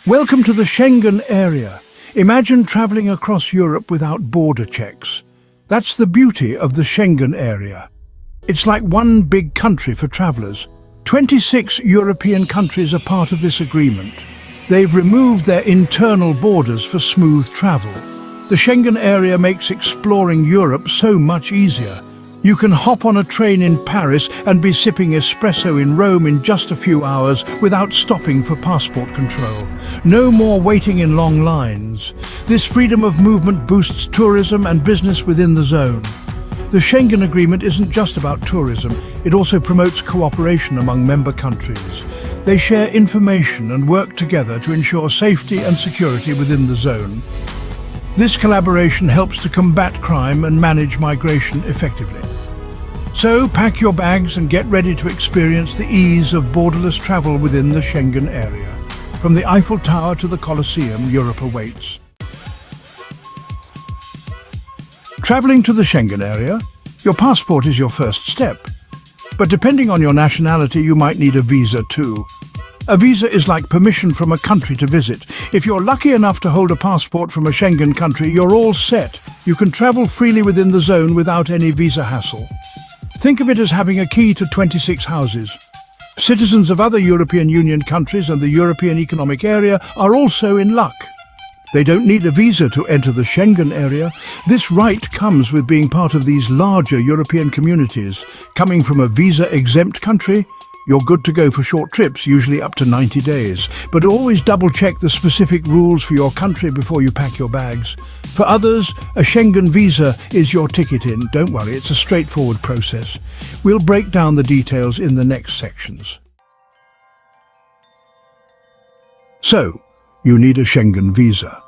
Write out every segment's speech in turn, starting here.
Welcome to the Schengen area. Imagine travelling across Europe without border checks. That's the beauty of the Schengen area. It's like one big country for travellers. 26 European countries are part of this agreement. They've removed their internal borders for smooth travel. The Schengen area makes exploring Europe so much easier. You can hop on a train in Paris and be sipping espresso in Rome in just a few hours without stopping for passport control. No more waiting in long lines. This freedom of movement boosts tourism and business within the zone. The Schengen Agreement isn't just about tourism, it also promotes cooperation among member countries. They share information and work together to ensure safety and security within the zone. This collaboration helps to combat crime and manage migration effectively. So pack your bags and get ready to experience the ease of borderless travel within the Schengen area. From the Eiffel Tower to the Colosseum, Europe awaits. Travelling to the Schengen area, your passport is your first step. But depending on your nationality, you might need a visa too. A visa is like permission from a country to visit. If you're lucky enough to hold a passport from a Schengen country, you're all set. You can travel freely within the zone without any visa hassle. Think of it as having a key to 26 houses. Citizens of other European Union countries and the European Economic Area are also in luck. They don't need a visa to enter the Schengen area. This right comes with being part of these larger European communities. Coming from a visa-exempt country, you're good to go for short trips, usually up to 90 days. But always double-check the specific rules for your country before you pack your bags. For others, a Schengen visa is your ticket in. Don't worry, it's a straightforward process. We'll break down the details in the next sections. So, you need a Schengen visa.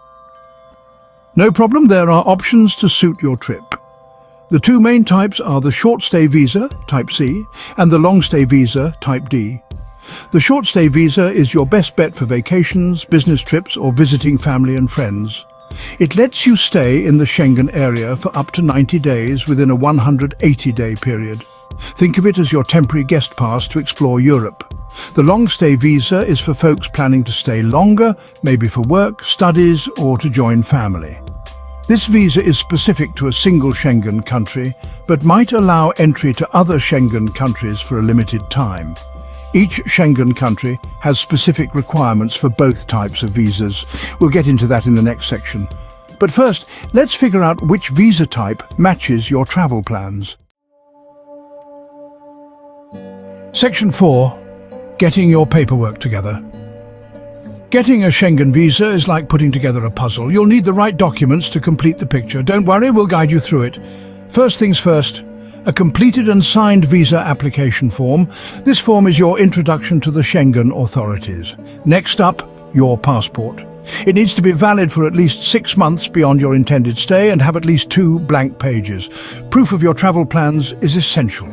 No problem, there are options to suit your trip. The two main types are the short-stay visa, Type C, and the long-stay visa, Type D. The short-stay visa is your best bet for vacations, business trips, or visiting family and friends. It lets you stay in the Schengen area for up to 90 days within a 180-day period. Think of it as your temporary guest pass to explore Europe. The long-stay visa is for folks planning to stay longer, maybe for work, studies, or to join family. This visa is specific to a single Schengen country, but might allow entry to other Schengen countries for a limited time. Each Schengen country has specific requirements for both types of visas. We'll get into that in the next section. But first, let's figure out which visa type matches your travel plans. Section 4. Getting your paperwork together. Getting a Schengen visa is like putting together a puzzle. You'll need the right documents to complete the picture. Don't worry, we'll guide you through it. First things first, a completed and signed visa application form. This form is your introduction to the Schengen authorities. Next up, your passport. It needs to be valid for at least 6 months beyond your intended stay and have at least 2 blank pages. Proof of your travel plans is essential.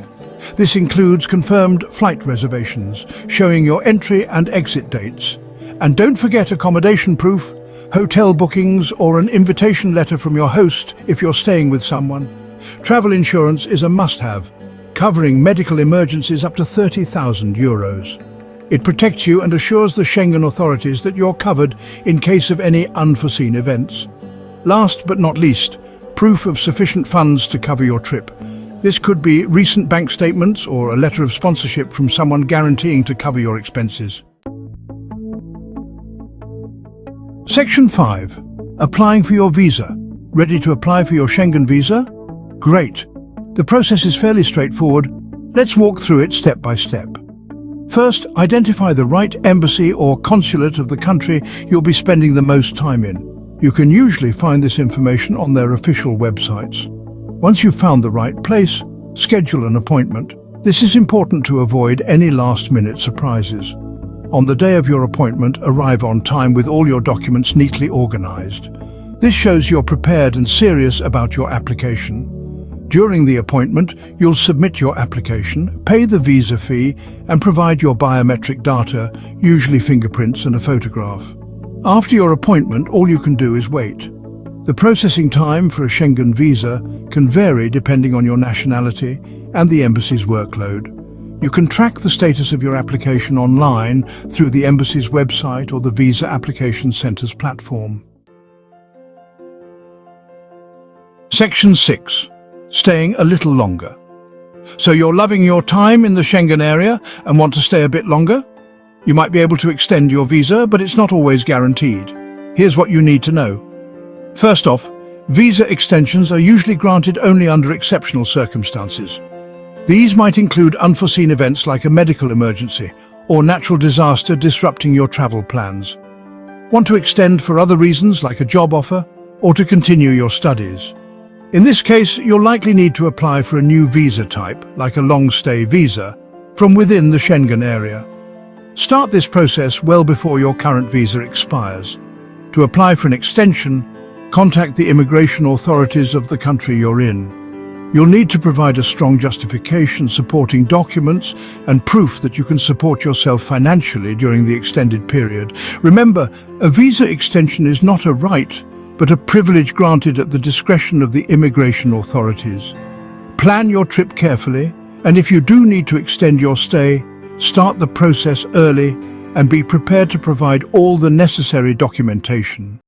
This includes confirmed flight reservations, showing your entry and exit dates. And don't forget accommodation proof, hotel bookings, or an invitation letter from your host if you're staying with someone. Travel insurance is a must-have, covering medical emergencies up to €30,000. It protects you and assures the Schengen authorities that you're covered in case of any unforeseen events. Last but not least, proof of sufficient funds to cover your trip. This could be recent bank statements or a letter of sponsorship from someone guaranteeing to cover your expenses. Section 5. Applying for your visa. Ready to apply for your Schengen visa? Great. The process is fairly straightforward. Let's walk through it step by step. First, identify the right embassy or consulate of the country you'll be spending the most time in. You can usually find this information on their official websites. Once you've found the right place, schedule an appointment. This is important to avoid any last-minute surprises. On the day of your appointment, arrive on time with all your documents neatly organized. This shows you're prepared and serious about your application. During the appointment, you'll submit your application, pay the visa fee, and provide your biometric data, usually fingerprints and a photograph. After your appointment, all you can do is wait. The processing time for a Schengen visa can vary depending on your nationality and the embassy's workload. You can track the status of your application online through the embassy's website or the Visa Application Centre's platform. Section 6. Staying a little longer. So you're loving your time in the Schengen area and want to stay a bit longer? You might be able to extend your visa, but it's not always guaranteed. Here's what you need to know. First off, visa extensions are usually granted only under exceptional circumstances. These might include unforeseen events like a medical emergency or natural disaster disrupting your travel plans. Want to extend for other reasons like a job offer or to continue your studies? In this case, you'll likely need to apply for a new visa type, like a long-stay visa, from within the Schengen area. Start this process well before your current visa expires. To apply for an extension, contact the immigration authorities of the country you're in. You'll need to provide a strong justification, supporting documents, and proof that you can support yourself financially during the extended period. Remember, a visa extension is not a right, but a privilege granted at the discretion of the immigration authorities. Plan your trip carefully, and if you do need to extend your stay, start the process early and be prepared to provide all the necessary documentation.